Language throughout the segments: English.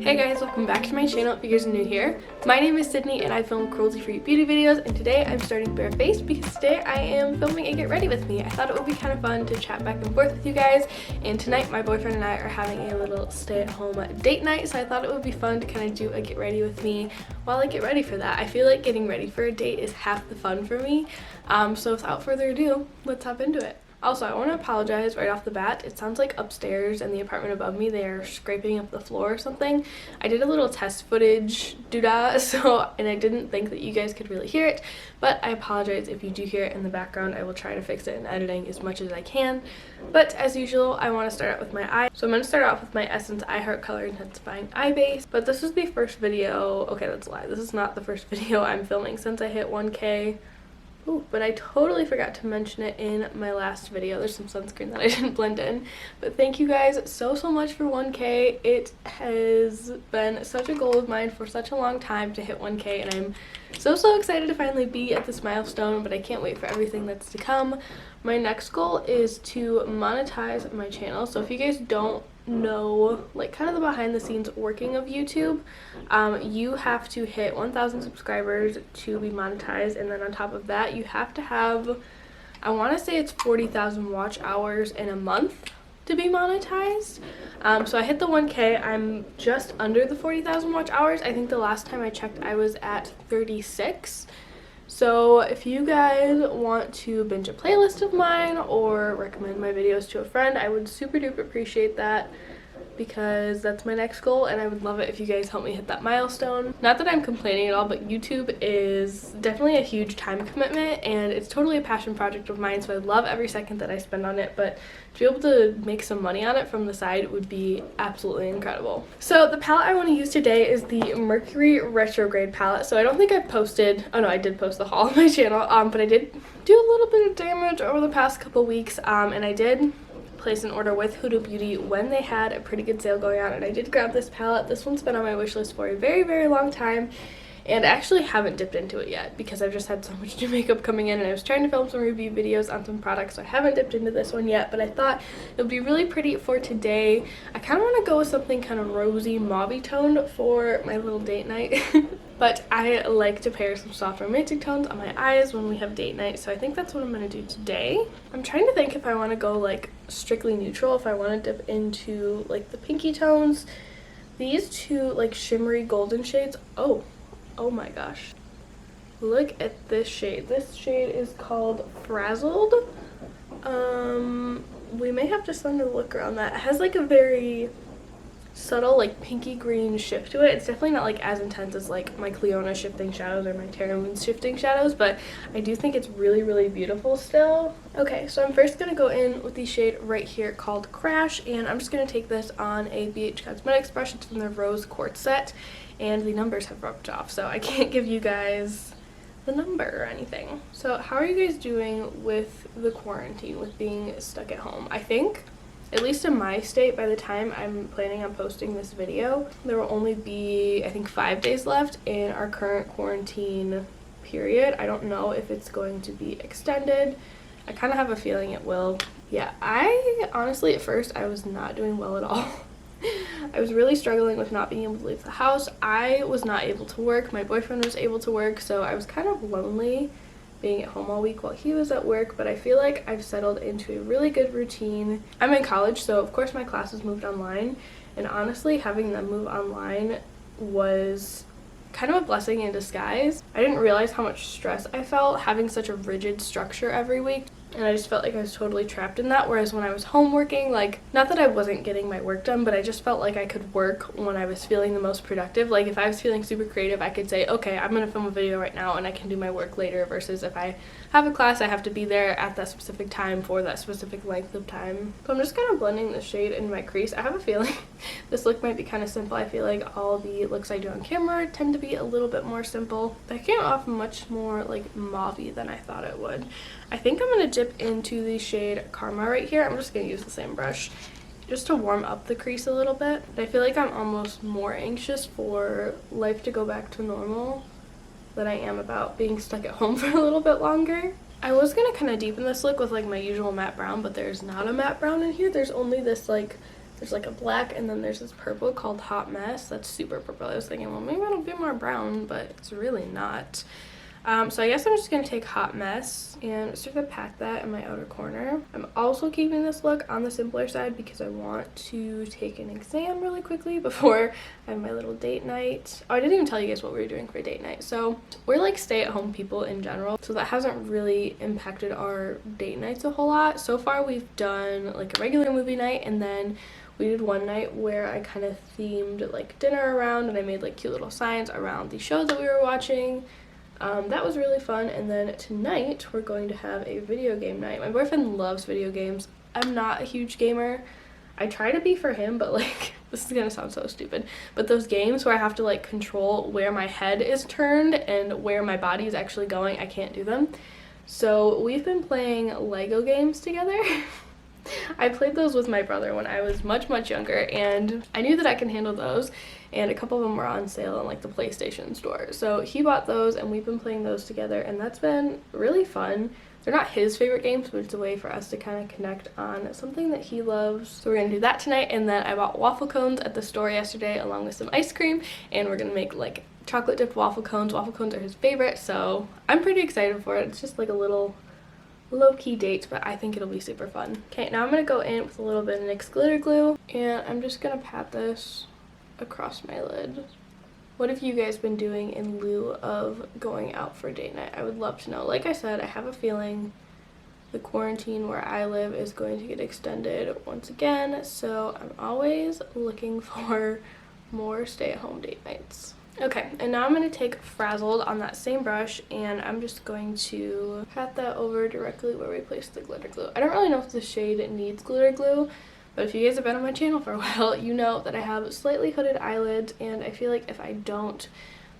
Hey guys, welcome back to my channel if you guys are new here. My name is Sydney and I film cruelty-free beauty videos, and today I'm starting barefaced because today I am filming a get ready with me. I thought it would be kind of fun to chat back and forth with you guys, and tonight my boyfriend and I are having a little stay-at-home date night, so I thought it would be fun to kind of do a get ready with me while I get ready for that. I feel like getting ready for a date is half the fun for me, so without further ado, let's hop into it. Also, I want to apologize right off the bat. It sounds like upstairs in the apartment above me they're scraping up the floor or something. I did a little test footage doodah, and I didn't think that you guys could really hear it, but I apologize if you do hear it in the background. I will try to fix it in editing as much as I can. But as usual, I want to start out with my eye. So I'm going to start off with my Essence I Heart Color Intensifying Eye Base. But this is the first video. Okay, that's a lie. This is not the first video I'm filming since I hit 1K. Ooh, but I totally forgot to mention it in my last video. There's some sunscreen that I didn't blend in. But thank you guys so much for 1K. It has been such a goal of mine for such a long time to hit 1K, and I'm so excited to finally be at this milestone, but I can't wait for everything that's to come. My next goal is to monetize my channel. So if you guys don't know like kind of the behind the scenes working of YouTube, you have to hit 1,000 subscribers to be monetized, and then on top of that you have to have, I want to say it's 40,000 watch hours in a month to be monetized. So I hit the 1K. I'm just under the 40,000 watch hours. I think the last time I checked I was at 36. So if you guys want to binge a playlist of mine or recommend my videos to a friend, I would super duper appreciate that, because that's my next goal, and I would love it if you guys help me hit that milestone. Not that I'm complaining at all, but YouTube is definitely a huge time commitment, and it's totally a passion project of mine, so I love every second that I spend on it, but to be able to make some money on it from the side would be absolutely incredible. So the palette I want to use today is the Mercury Retrograde palette. So I don't think I've posted, oh no, I did post the haul on my channel, but I did do a little bit of damage over the past couple weeks, and I did place an order with Huda Beauty when they had a pretty good sale going on, and I did grab this palette. This one's been on my wish list for a very long time, and I actually haven't dipped into it yet because I've just had so much new makeup coming in, and I was trying to film some review videos on some products, so I haven't dipped into this one yet, but I thought it would be really pretty for today. I kind of want to go with something kind of rosy mauve toned for my little date night. But I like to pair some soft romantic tones on my eyes when we have date night, so I think that's what I'm going to do today. I'm trying to think if I want to go like strictly neutral, if I want to dip into like the pinky tones. These two like shimmery golden shades, oh my gosh. Look at this shade. This shade is called Frazzled. We may have to send a look around that. It has like a very subtle like pinky green shift to it. It's definitely not like as intense as like my Cleona shifting shadows or my Terra Moon's shifting shadows, but I do think it's really beautiful still. Okay, so I'm first gonna go in with the shade right here called Crash, and I'm just gonna take this on a BH Cosmetics brush. It's from their Rose Quartz set, and the numbers have rubbed off, so I can't give you guys the number or anything. So how are you guys doing with the quarantine, with being stuck at home? I think, at least in my state, by the time I'm planning on posting this video, there will only be, I think, 5 days left in our current quarantine period. I don't know if it's going to be extended. I kind of have a feeling it will. Yeah, I honestly, at first, I was not doing well at all. I was really struggling with not being able to leave the house. I was not able to work. My boyfriend was able to work, so I was kind of lonely being at home all week while he was at work, but I feel like I've settled into a really good routine. I'm in college, so of course my classes moved online, and honestly having them move online was kind of a blessing in disguise. I didn't realize how much stress I felt having such a rigid structure every week, and I just felt like I was totally trapped in that, whereas when I was home working, like, not that I wasn't getting my work done, but I just felt like I could work when I was feeling the most productive. Like, if I was feeling super creative, I could say, okay, I'm gonna film a video right now and I can do my work later, versus if I have a class, I have to be there at that specific time for that specific length of time. So I'm just kind of blending the shade in my crease. I have a feeling this look might be kind of simple. I feel like all the looks I do on camera tend to be a little bit more simple. That came off much more like mauve-y than I thought it would. I think I'm going to dip into the shade Karma right here. I'm just going to use the same brush just to warm up the crease a little bit. I feel like I'm almost more anxious for life to go back to normal than I am about being stuck at home for a little bit longer. I was going to kind of deepen this look with like my usual matte brown, but there's not a matte brown in here. There's only this like There's like a black, and then there's this purple called Hot Mess. That's super purple. I was thinking, well, maybe it'll be more brown, but it's really not. So I guess I'm just going to take Hot Mess and start to pat that in my outer corner. I'm also keeping this look on the simpler side because I want to take an exam really quickly before I have my little date night. Oh, I didn't even tell you guys what we were doing for date night. So we're like stay-at-home people in general, so that hasn't really impacted our date nights a whole lot. So far we've done like a regular movie night, and then we did one night where I kind of themed like dinner around, and I made like cute little signs around the show that we were watching. That was really fun. And then tonight we're going to have a video game night. My boyfriend loves video games. I'm not a huge gamer. I try to be for him, but like, this is gonna sound so stupid, but those games where I have to like control where my head is turned and where my body is actually going, I can't do them. So we've been playing Lego games together. I played those with my brother when I was much younger, and I knew that I can handle those, and a couple of them were on sale in like the PlayStation store. So he bought those, and we've been playing those together, and that's been really fun. They're not his favorite games, but it's a way for us to kind of connect on something that he loves. So we're gonna do that tonight. And then I bought waffle cones at the store yesterday along with some ice cream, and we're gonna make like chocolate dipped waffle cones. Waffle cones are his favorite, so I'm pretty excited for it. It's just like a little low-key date, but I think it'll be super fun. Okay, now I'm gonna go in with a little bit of NYX glitter glue, and I'm just gonna pat this across my lid. What have you guys been doing in lieu of going out for date night? I would love to know. Like I said, I have a feeling the quarantine where I live is going to get extended once again, so I'm always looking for more stay-at-home date nights. Okay, and now I'm going to take Frazzled on that same brush, and I'm just going to pat that over directly where we placed the glitter glue. I don't really know if the shade needs glitter glue, but if you guys have been on my channel for a while, you know that I have slightly hooded eyelids, and I feel like if I don't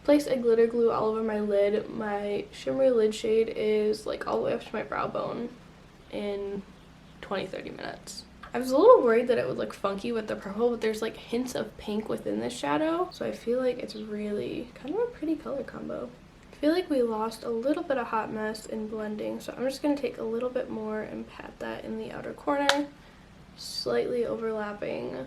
place a glitter glue all over my lid, my shimmery lid shade is like all the way up to my brow bone in 20-30 minutes. I was a little worried that it would look funky with the purple, but there's like hints of pink within this shadow, so I feel like it's really kind of a pretty color combo. I feel like we lost a little bit of Hot Mess in blending, so I'm just going to take a little bit more and pat that in the outer corner, slightly overlapping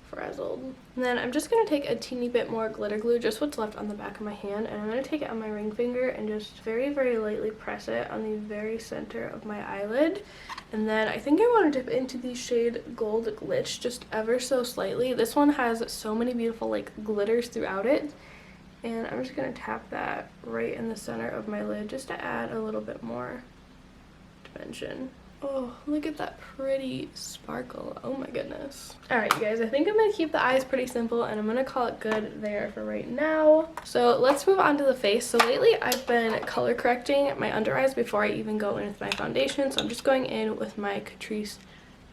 Frazzled. And then I'm just going to take a teeny bit more glitter glue, just what's left on the back of my hand, and I'm going to take it on my ring finger and just very lightly press it on the very center of my eyelid. And then I think I want to dip into the shade Gold Glitch just ever so slightly. This one has so many beautiful like glitters throughout it, and I'm just going to tap that right in the center of my lid just to add a little bit more dimension. Oh, look at that pretty sparkle. Oh my goodness. Alright, you guys, I think I'm going to keep the eyes pretty simple, and I'm going to call it good there for right now. So let's move on to the face. So lately I've been color correcting my under eyes before I even go in with my foundation. So I'm just going in with my Catrice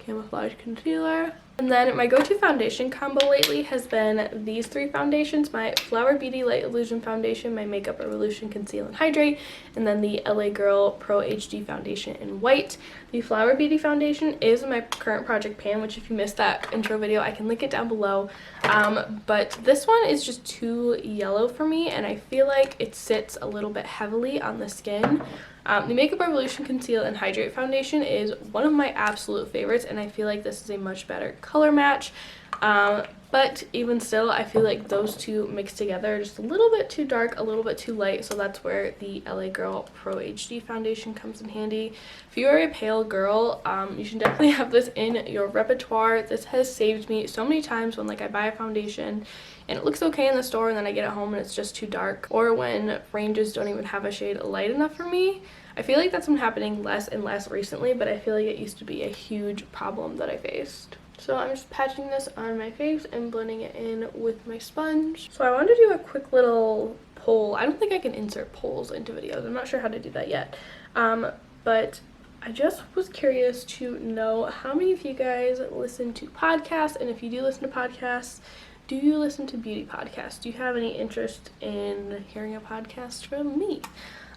Camouflage Concealer. And then my go-to foundation combo lately has been these three foundations: my Flower Beauty Light Illusion Foundation, my Makeup Revolution Conceal and Hydrate, and then the LA Girl Pro HD Foundation in white. The Flower Beauty Foundation is my current project pan, which if you missed that intro video, I can link it down below. But this one is just too yellow for me, and I feel like it sits a little bit heavily on the skin. The Makeup Revolution Conceal and Hydrate Foundation is one of my absolute favorites, and I feel like this is a much better color match. But even still, I feel like those two mixed together are just a little bit too dark, a little bit too light, so that's where the LA Girl Pro HD Foundation comes in handy. If you are a pale girl, you should definitely have this in your repertoire. This has saved me so many times when like I buy a foundation and it looks okay in the store, and then I get it home and it's just too dark, or when ranges don't even have a shade light enough for me. I feel like that's been happening less and less recently, but I feel like it used to be a huge problem that I faced. So I'm just patching this on my face and blending it in with my sponge. So I wanted to do a quick little poll. I don't think I can insert polls into videos. I'm not sure how to do that yet. But I just was curious to know how many of you guys listen to podcasts, and if you do listen to podcasts, do you listen to beauty podcasts? Do you have any interest in hearing a podcast from me?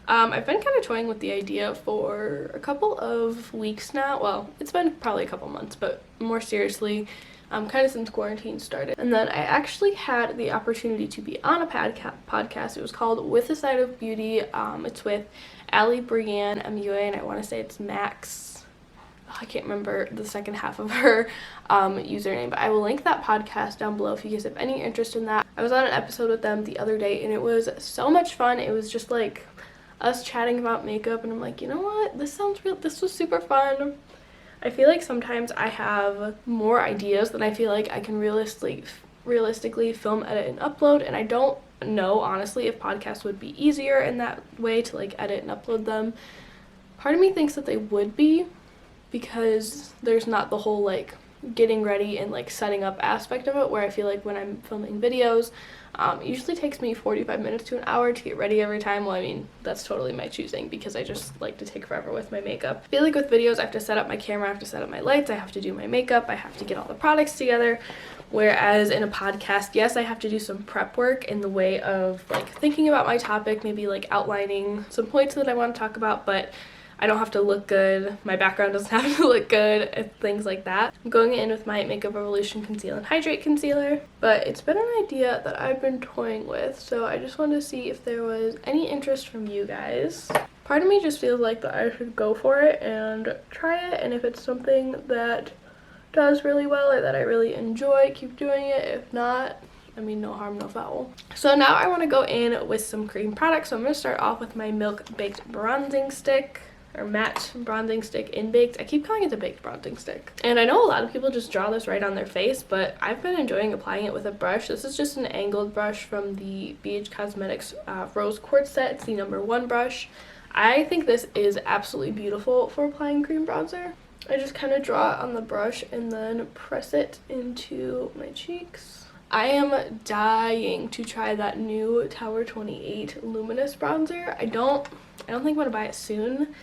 I've been kind of toying with the idea for a couple of weeks now. Well, it's been probably a couple months, but more seriously, kind of since quarantine started. And then I actually had the opportunity to be on a podcast. It was called With a Side of Beauty. It's with Allie, Brienne, MUA, and I want to say it's Max. I can't remember the second half of her username, but I will link that podcast down below if you guys have any interest in that. I was on an episode with them the other day and it was so much fun. It was just like us chatting about makeup, and I'm like, you know what, this was super fun. I feel like sometimes I have more ideas than I feel like I can realistically film, edit, and upload, and I don't know honestly if podcasts would be easier in that way to like edit and upload them. Part of me thinks that they would be, because there's not the whole like getting ready and like setting up aspect of it, where I feel like when I'm filming videos, it usually takes me 45 minutes to an hour to get ready every time. Well, I mean, that's totally my choosing because I just like to take forever with my makeup. I feel like with videos, I have to set up my camera, I have to set up my lights, I have to do my makeup, I have to get all the products together. Whereas in a podcast, yes, I have to do some prep work in the way of like thinking about my topic, maybe like outlining some points that I want to talk about, but I don't have to look good, my background doesn't have to look good, things like that. I'm going in with my Makeup Revolution Conceal and Hydrate Concealer, but it's been an idea that I've been toying with, so I just wanted to see if there was any interest from you guys. Part of me just feels like that I should go for it and try it, and if it's something that does really well or that I really enjoy, keep doing it. If not, I mean, no harm, no foul. So now I want to go in with some cream products. So I'm going to start off with my Milk Baked Bronzing Stick, or matte bronzing stick in baked. I keep calling it the baked bronzing stick. And I know a lot of people just draw this right on their face, but I've been enjoying applying it with a brush. This is just an angled brush from the GRWM Cosmetics Rose Quartz set. It's the #1 brush. I think this is absolutely beautiful for applying cream bronzer. I just kind of draw it on the brush and then press it into my cheeks. I am dying to try that new Tower 28 Luminous bronzer. I don't think I'm gonna buy it soon,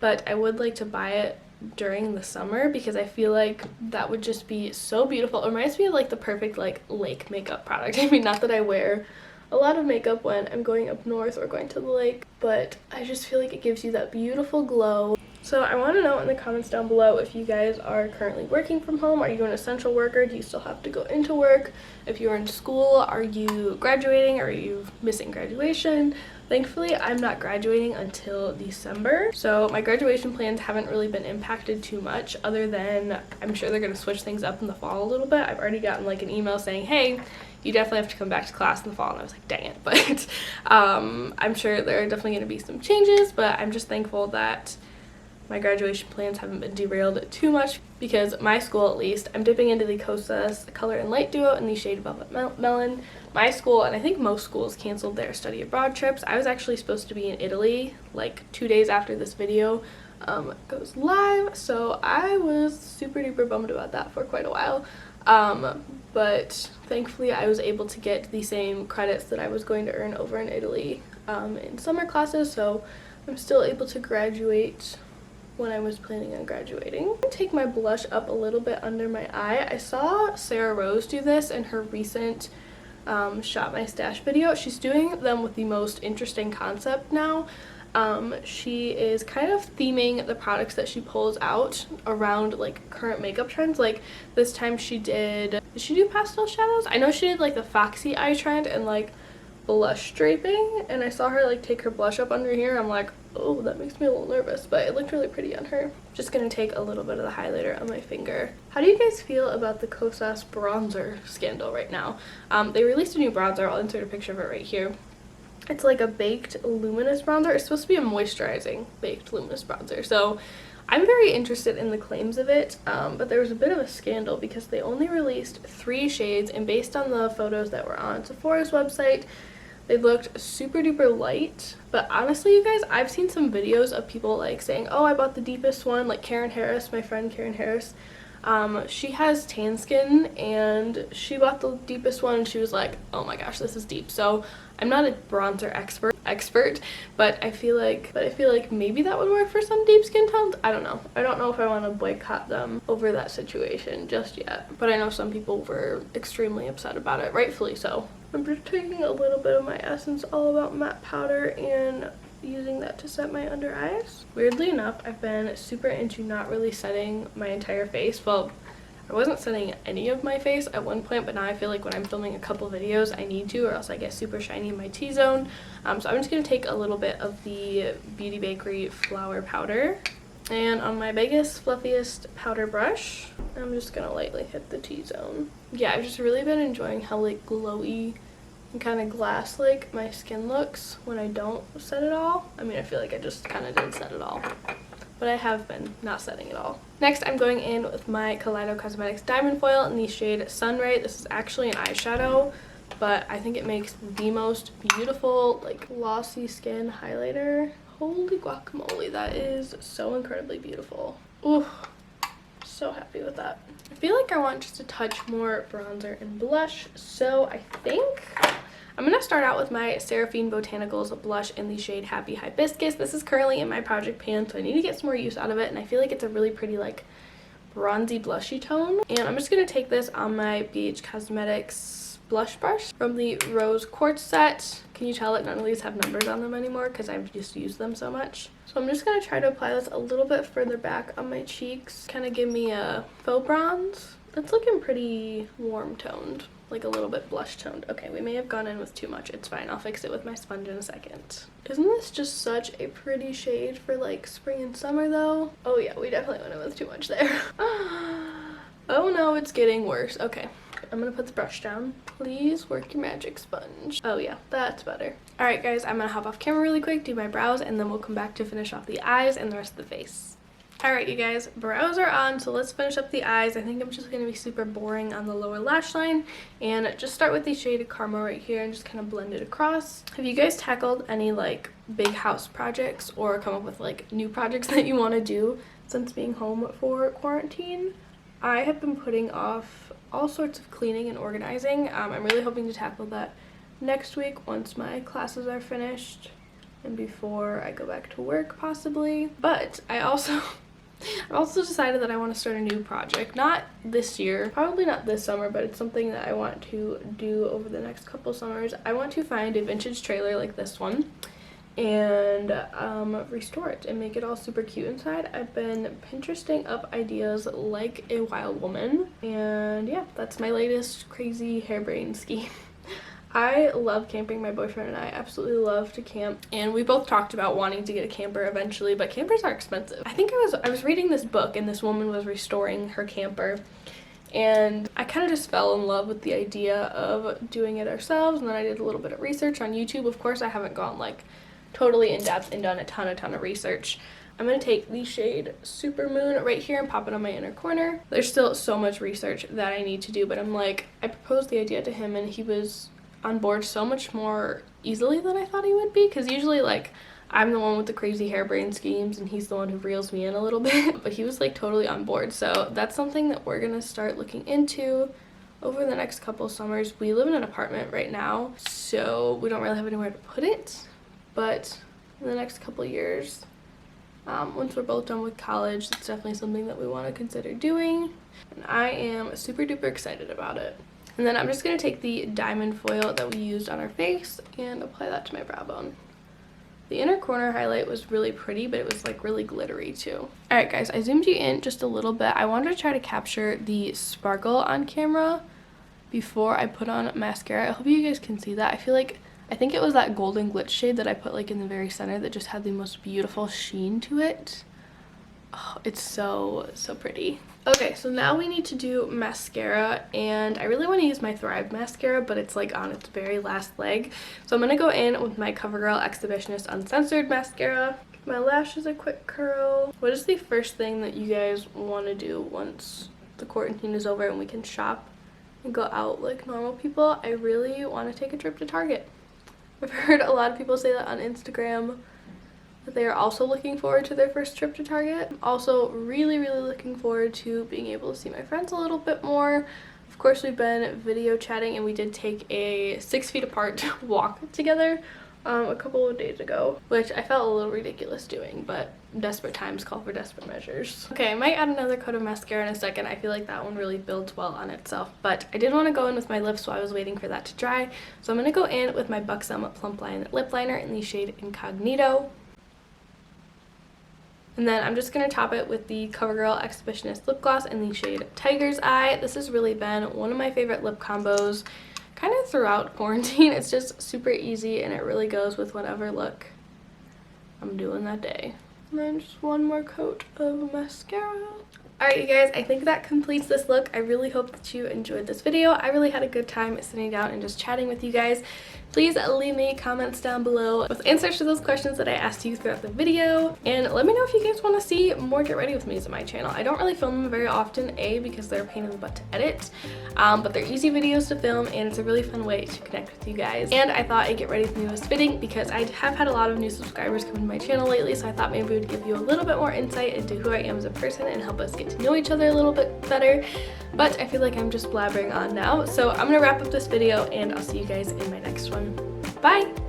but I would like to buy it during the summer because I feel like that would just be so beautiful. It reminds me of like the perfect like lake makeup product. I mean, not that I wear a lot of makeup when I'm going up north or going to the lake, but I just feel like it gives you that beautiful glow. So I want to know in the comments down below if you guys are currently working from home. Are you an essential worker? Do you still have to go into work? If you're in school, are you graduating? Are you missing graduation? Thankfully, I'm not graduating until December, so my graduation plans haven't really been impacted too much, other than I'm sure they're going to switch things up in the fall a little bit. I've already gotten like an email saying, hey, you definitely have to come back to class in the fall, and I was like, dang it. But I'm sure there are definitely going to be some changes, but I'm just thankful that my graduation plans haven't been derailed too much, because my school, at least, I'm dipping into the Kosas Color and Light Duo in the shade Velvet Melon. My school, and I think most schools, canceled their study abroad trips. I was actually supposed to be in Italy like 2 days after this video goes live, so I was super duper bummed about that for quite a while. But thankfully I was able to get the same credits that I was going to earn over in Italy in summer classes, so I'm still able to graduate when I was planning on graduating. I'm gonna take my blush up a little bit under my eye. I saw Sarah Rose do this in her recent Shop My Stash video. She's doing them with the most interesting concept now. She is kind of theming the products that she pulls out around like current makeup trends. Like this time did she do pastel shadows? I know she did like the foxy eye trend and like blush draping, and I saw her like take her blush up under here. I'm like, oh, that makes me a little nervous, but it looked really pretty on her. Just gonna take a little bit of the highlighter on my finger. How do you guys feel about the Kosas bronzer scandal right now? They released a new bronzer. I'll insert a picture of it right here. It's like a baked luminous bronzer. It's supposed to be a moisturizing baked luminous bronzer, so I'm very interested in the claims of it, but there was a bit of a scandal because they only released 3 shades, and based on the photos that were on Sephora's website, they looked super duper light. But honestly, you guys, I've seen some videos of people like saying, oh, I bought the deepest one, like Karen Harris, my friend Karen Harris. She has tan skin and she bought the deepest one and she was like, oh my gosh, this is deep. So I'm not a bronzer expert, but I feel like maybe that would work for some deep skin tones. I don't know if I want to boycott them over that situation just yet, but I know some people were extremely upset about it, rightfully so. I'm just taking a little bit of my Essence All About matte powder and using that to set my under eyes. Weirdly enough, I've been super into not really setting my entire face. Well, I wasn't setting any of my face at one point, but now I feel like when I'm filming a couple videos I need to, or else I get super shiny in my T-zone. So I'm just going to take a little bit of the Beauty Bakery flour powder And on my biggest, fluffiest powder brush, I'm just gonna lightly hit the T-zone. Yeah, I've just really been enjoying how like glowy and kind of glass-like my skin looks when I don't set it all. I mean, I feel like I just kind of did set it all, but I have been not setting it all. Next, I'm going in with my Kaleido Cosmetics Diamond Foil in the shade Sunray. This is actually an eyeshadow, but I think it makes the most beautiful, like, glossy skin highlighter. Holy guacamole, that is so incredibly beautiful. Ooh, so happy with that. I feel like I want just a touch more bronzer and blush, so I think I'm going to start out with my Seraphine Botanicals blush in the shade Happy Hibiscus. This is currently in my project pan, so I need to get some more use out of it, and I feel like it's a really pretty, like, bronzy blushy tone. And I'm just going to take this on my BH Cosmetics blush brush from the Rose Quartz set. Can you tell that none of these have numbers on them anymore because I've just used them so much? So I'm just going to try to apply this a little bit further back on my cheeks, kind of give me a faux bronze. That's looking pretty warm toned, like a little bit blush toned. Okay, we may have gone in with too much. It's fine. I'll fix it with my sponge in a second. Isn't this just such a pretty shade for like spring and summer though? Oh yeah, we definitely went in with too much there. Oh no, it's getting worse. Okay. I'm gonna put the brush down. Please work your magic sponge. Oh yeah, that's better. All right guys, I'm gonna hop off camera really quick, do my brows, and then we'll come back to finish off the eyes and the rest of the face. All right, you guys, brows are on, so let's finish up the eyes. I think I'm just gonna be super boring on the lower lash line and just start with the shade Karma right here and just kind of blend it across. Have you guys tackled any like big house projects or come up with like new projects that you want to do since being home for quarantine? I have been putting off all sorts of cleaning and organizing. I'm really hoping to tackle that next week once my classes are finished and before I go back to work possibly. But I also decided that I want to start a new project. Not this year, probably not this summer, but it's something that I want to do over the next couple summers. I want to find a vintage trailer like this one and restore it and make it all super cute inside. I've been Pinteresting up ideas like a wild woman, and yeah, that's my latest crazy harebrained scheme. I love camping. My boyfriend and I absolutely love to camp, and we both talked about wanting to get a camper eventually, but campers are expensive. I think I was reading this book and this woman was restoring her camper, and I kind of just fell in love with the idea of doing it ourselves. And then I did a little bit of research on YouTube. Of course, I haven't gone like totally in depth and done a ton of research. I'm going to take the shade Super Moon right here and pop it on my inner corner. There's still so much research that I need to do, but I proposed the idea to him and he was on board so much more easily than I thought he would be, because usually like I'm the one with the crazy harebrained schemes and he's the one who reels me in a little bit, but he was like totally on board. So that's something that we're going to start looking into over the next couple summers. We live in an apartment right now, so we don't really have anywhere to put it. But in the next couple years, once we're both done with college, it's definitely something that we want to consider doing. And I am super duper excited about it. And then I'm just going to take the diamond foil that we used on our face and apply that to my brow bone. The inner corner highlight was really pretty, but it was like really glittery too. Alright guys, I zoomed you in just a little bit. I wanted to try to capture the sparkle on camera before I put on mascara. I hope you guys can see that. I think it was that golden glitch shade that I put like in the very center that just had the most beautiful sheen to it. Oh, it's so pretty. Okay, so now we need to do mascara, and I really want to use my Thrive mascara, but it's like on its very last leg. So I'm going to go in with my CoverGirl Exhibitionist Uncensored mascara. Give my lashes a quick curl. What is the first thing that you guys want to do once the quarantine is over and we can shop and go out like normal people? I really want to take a trip to Target. I've heard a lot of people say that on Instagram, that they are also looking forward to their first trip to Target. I'm also really looking forward to being able to see my friends a little bit more. Of course, we've been video chatting and we did take a 6 feet apart walk together a couple of days ago, which I felt a little ridiculous doing, but desperate times call for desperate measures. Okay, I might add another coat of mascara in a second. I feel like that one really builds well on itself, but I did want to go in with my lips, so I was waiting for that to dry. So I'm going to go in with my Buxom Plump Line lip liner in the shade Incognito. And then I'm just going to top it with the CoverGirl Exhibitionist lip gloss in the shade Tiger's Eye. This has really been one of my favorite lip combos kind of throughout quarantine. It's just super easy and it really goes with whatever look I'm doing that day. And then just one more coat of mascara. Alright you guys, I think that completes this look. I really hope that you enjoyed this video. I really had a good time sitting down and just chatting with you guys. Please leave me comments down below with answers to those questions that I asked you throughout the video. And let me know if you guys want to see more Get Ready With Me's on my channel. I don't really film them very often, A, because they're a pain in the butt to edit, but they're easy videos to film and it's a really fun way to connect with you guys. And I thought a Get Ready With Me was fitting because I have had a lot of new subscribers come to my channel lately, so I thought maybe it would give you a little bit more insight into who I am as a person and help us get to know each other a little bit better. But I feel like I'm just blabbering on now, so I'm gonna wrap up this video and I'll see you guys in my next one. Bye!